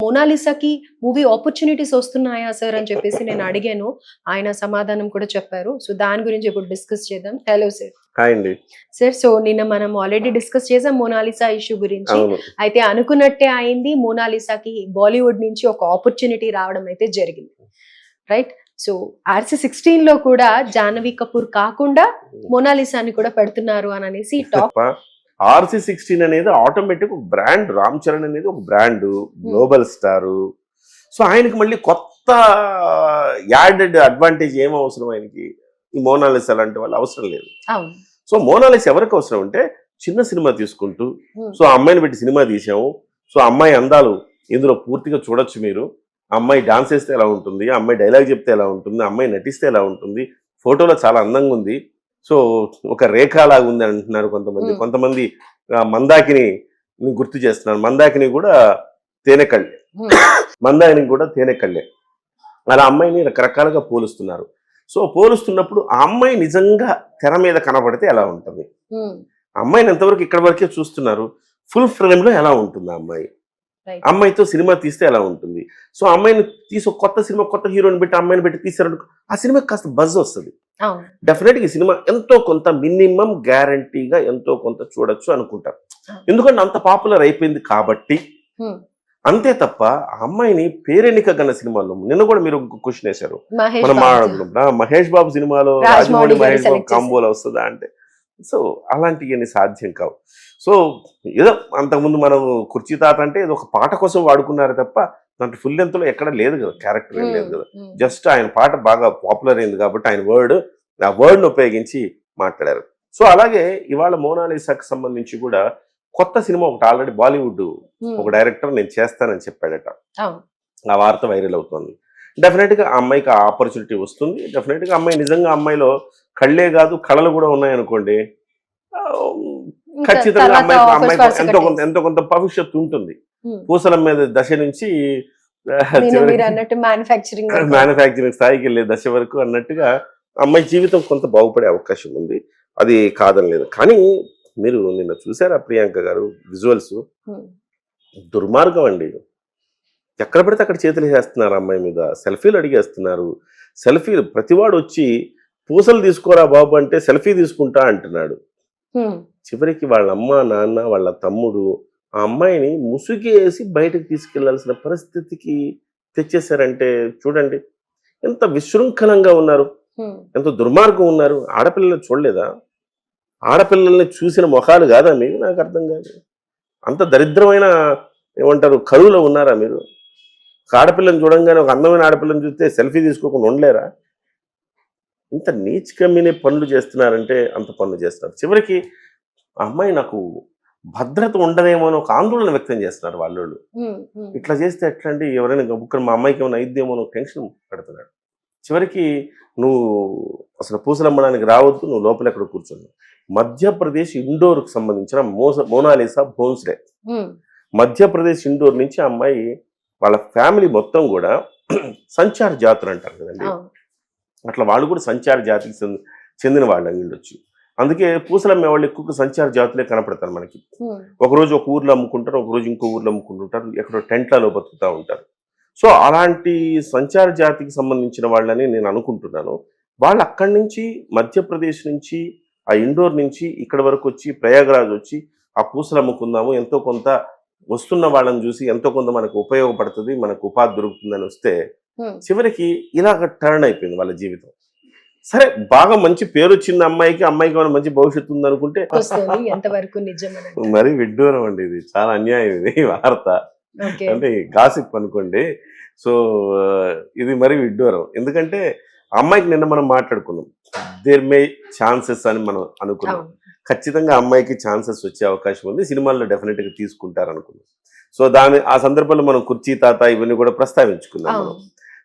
మోనాలిసాకి movie opportunities వస్తున్నాయా sir అని చెప్పేసి నేను అడిగాను. ఆయన సమాధానం కూడా చెప్పారు. సో దాని గురించి ఇప్పుడు డిస్కస్ చేద్దాం. Hello sir. హాయ్ అండి. సార్ సో నిన్న మనం ఆల్రెడీ డిస్కస్ చేసాం మోనాలిసా ఇష్యూ గురించి. అవును. అయితే అనుకున్నట్టే అయింది. మోనాలిసాకి బాలీవుడ్ నుంచి ఒక ఆపర్చునిటీ రావడం అయితే జరిగింది. రైట్. సో RC16 కూడా జాహ్నవి కపూర్ కాకుండా మోనాలిసాని కూడా పెడుతున్నారు అని అనేసి టాక్. RC16 అనేది ఆటోమేటిక్ బ్రాండ్. రామ్ చరణ్ అనేది ఒక బ్రాండ్, గ్లోబల్ స్టారు. సో ఆయనకి మళ్ళీ కొత్త యాడెడ్ అడ్వాంటేజ్ ఏం అవసరం ఆయనకి? ఈ మోనాలిసా లాంటి వాళ్ళు అవసరం లేదు. అవును. సో మోనాలిసా ఎవరికి అవసరం అంటే చిన్న సినిమా తీసుకుంటూ, సో అమ్మాయిని పెట్టి సినిమా తీసాము, సో అమ్మాయి అందాలు ఇందులో పూర్తిగా చూడొచ్చు మీరు. అమ్మాయి డాన్స్ వేస్తే ఎలా ఉంటుంది, అమ్మాయి డైలాగ్ చెప్తే ఎలా ఉంటుంది, అమ్మాయి నటిస్తే ఎలా ఉంటుంది, ఫోటోలో చాలా అందంగా ఉంది, సో ఒక రేఖలాగా ఉంది అంటున్నారు కొంతమంది. కొంతమంది మందాకిని గుర్తు చేస్తున్నారు. మందాకిని కూడా తేనెకళ్ళే, మందాకిని కూడా తేనెకళ్ళే. అలా అమ్మాయిని రకరకాలుగా పోలుస్తున్నారు. సో పోలుస్తున్నప్పుడు ఆ అమ్మాయి నిజంగా తెర మీద కనబడితే ఎలా ఉంటుంది? అమ్మాయిని ఎంతవరకు ఇక్కడ వరకే చూస్తున్నారు. ఫుల్ ఫ్రేమ్ లో ఎలా ఉంటుంది ఆ అమ్మాయి? అమ్మాయితో సినిమా తీస్తే ఎలా ఉంటుంది? సో అమ్మాయిని తీసి కొత్త సినిమా, కొత్త హీరోని పెట్టి అమ్మాయిని పెట్టి తీసారు, ఆ సినిమాకి కాస్త బజ్ వస్తుంది. డెఫినెట్ గా ఈ సినిమా ఎంతో కొంత మినిమం గ్యారంటీగా ఎంతో కొంత చూడొచ్చు అనుకుంటారు. ఎందుకంటే అంత పాపులర్ అయిపోయింది కాబట్టి. అంతే తప్ప ఆ అమ్మాయిని పేరెన్నిక గన్న సినిమాల్లో నిన్న కూడా మీరు క్వశ్చన్ వేశారు, మనం మాట్లాడుకుంటున్నాం మహేష్ బాబు సినిమాలో రాజమౌళి మహేష్ బాబు కాంబోలో వస్తుందా అంటే, సో అలాంటివన్నీ సాధ్యం కావు. సో ఏదో అంతకుముందు మనం కుర్చీ తాత అంటే ఏదో ఒక పాట కోసం వాడుకున్నారు తప్ప దాంట్లో ఫుల్ లెంత్లో ఎక్కడ లేదు కదా, క్యారెక్టర్ ఏం లేదు కదా. జస్ట్ ఆయన పాట బాగా పాపులర్ అయింది కాబట్టి ఆయన ఆ వర్డ్ని ఉపయోగించి మాట్లాడారు. సో అలాగే ఇవాళ మోనాలిసాకి సంబంధించి కూడా కొత్త సినిమా ఒకటి ఆల్రెడీ బాలీవుడ్ ఒక డైరెక్టర్ నేను చేస్తానని చెప్పాడట. ఆ వార్త వైరల్ అవుతుంది. డెఫినెట్ గా ఆ అమ్మాయికి ఆ ఆపర్చునిటీ వస్తుంది. డెఫినెట్ గా అమ్మాయి నిజంగా అమ్మాయిలో కళ్ళే కాదు కళలు కూడా ఉన్నాయనుకోండి, ఖచ్చితంగా అమ్మాయికి ఎంతో కొంత భవిష్యత్తు ఉంటుంది. పూసలం మీద దశ నుంచి మ్యానుఫ్యాక్చరింగ్ స్థాయికి వెళ్ళే దశ వరకు అన్నట్టుగా అమ్మాయి జీవితం కొంత బాగుపడే అవకాశం ఉంది. అది కాదని లేదు. కానీ మీరు నిన్న చూసారా ప్రియాంక గారు విజువల్స్? దుర్మార్గం అండి. ఎక్కడ పడితే అక్కడ చేతులు వేస్తున్నారు అమ్మాయి మీద, సెల్ఫీలు అడిగేస్తున్నారు. సెల్ఫీలు ప్రతివాడు వచ్చి పూసలు తీసుకోరా బాబు అంటే సెల్ఫీ తీసుకుంటా అంటున్నాడు. చివరికి వాళ్ళ అమ్మ నాన్న వాళ్ళ తమ్ముడు ఆ అమ్మాయిని ముసుగేసి బయటకు తీసుకెళ్లాల్సిన పరిస్థితికి తెచ్చేశారంటే చూడండి ఎంత విశృంఖలంగా ఉన్నారు, ఎంత దుర్మార్గం ఉన్నారు. ఆడపిల్లలు చూడలేదా? ఆడపిల్లల్ని చూసిన ముఖాలు కాదా మీరు? నాకు అర్థం కాదు. అంత దరిద్రమైన ఏమంటారు కరువులో ఉన్నారా మీరు? ఆడపిల్లని చూడంగానే ఒక అందమైన ఆడపిల్లని చూస్తే సెల్ఫీ తీసుకోకుండా ఉండలేరా? ఇంత నీచకమ్మినే పనులు చేస్తున్నారంటే అంత పనులు చేస్తున్నారు. చివరికి ఆ అమ్మాయి నాకు భద్రత ఉండదేమో అని ఒక ఆందోళన వ్యక్తం చేస్తున్నారు వాళ్ళు. ఇట్లా చేస్తే ఎట్లా అండి, ఎవరైనా గబుక్కని మా అమ్మాయికి ఏమైనా అయిద్దేమో అని టెన్షన్ పెడుతున్నాడు. చివరికి నువ్వు అసలు పూసలు అమ్మడానికి రావద్దు, నువ్వు లోపల ఎక్కడ కూర్చున్నావు. మధ్యప్రదేశ్ ఇండోర్కి సంబంధించిన మోనాలిసా భోన్స్డే, మధ్యప్రదేశ్ ఇండోర్ నుంచి ఆ అమ్మాయి వాళ్ళ ఫ్యామిలీ మొత్తం కూడా సంచార్ జాతులు అంటారు కదండి, అట్లా వాళ్ళు కూడా సంచార జాతికి చెందిన వాళ్ళు అయి ఉండొచ్చు. అందుకే పూసలమ్మే వాళ్ళు ఎక్కువ సంచార జాతులే కనపడతారు మనకి. ఒకరోజు ఒక ఊర్లో అమ్ముకుంటారు, ఒకరోజు ఇంకో ఊర్లో అమ్ముకుంటుంటారు, ఎక్కడో టెంట్లలో బతుకుతూ ఉంటారు. సో అలాంటి సంచార జాతికి సంబంధించిన వాళ్ళని నేను అనుకుంటున్నాను. వాళ్ళు అక్కడి నుంచి మధ్యప్రదేశ్ నుంచి ఆ ఇండోర్ నుంచి ఇక్కడ వరకు వచ్చి ప్రయాగరాజ్ వచ్చి ఆ పూసలు అమ్ముకుందాము, ఎంతో కొంత వస్తున్న వాళ్ళని చూసి ఎంతో కొంత మనకు ఉపయోగపడుతుంది, మనకు ఉపాధి దొరుకుతుందని వస్తే చివరికి ఇలాగ టర్న్ అయిపోయింది వాళ్ళ జీవితం. సరే బాగా మంచి పేరు వచ్చింది అమ్మాయికి, అమ్మాయికి ఏమైనా మంచి భవిష్యత్తు ఉంది అనుకుంటే మరి విడ్డూరం అండి. ఇది చాలా అన్యాయం ఇది వార్త, అంటే గాసిప్ అనుకోండి. సో ఇది మరి విడ్డూరం. ఎందుకంటే అమ్మాయికి నిన్న మనం మాట్లాడుకున్నాం, దేర్ మే ఛాన్సెస్ అని మనం అనుకున్నాం. ఖచ్చితంగా అమ్మాయికి ఛాన్సెస్ వచ్చే అవకాశం ఉంది, సినిమాల్లో డెఫినెట్ గా తీసుకుంటారు అనుకున్నాం. సో ఆ సందర్భంలో మనం కుర్చీ తాత ఇవన్నీ కూడా ప్రస్తావించుకున్నాం మనం.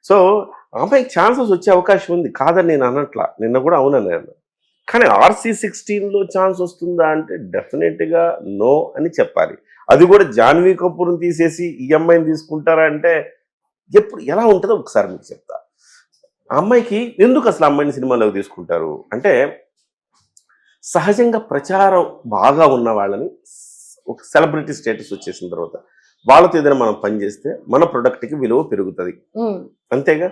సో అమ్మాయికి ఛాన్సెస్ వచ్చే అవకాశం ఉంది, కాదని నేను అనట్లా, నిన్న కూడా అవునన్నాను. కానీ RC16లో ఛాన్స్ వస్తుందా అంటే డెఫినెట్గా నో అని చెప్పాలి. అది కూడా జాహ్నవి కపూర్ని తీసేసి ఈ అమ్మాయిని తీసుకుంటారా అంటే ఎప్పుడు ఎలా ఉంటుందో ఒకసారి మీకు చెప్తా. ఆ అమ్మాయికి ఎందుకు అసలు అమ్మాయిని సినిమాలోకి తీసుకుంటారు అంటే, సహజంగా ప్రచారం బాగా ఉన్న వాళ్ళని ఒక సెలబ్రిటీ స్టేటస్ వచ్చేసిన తర్వాత వాళ్ళతో ఏదైనా మనం పని చేస్తే మన ప్రొడక్ట్కి విలువ పెరుగుతుంది. ఉమ్. అంతేగా.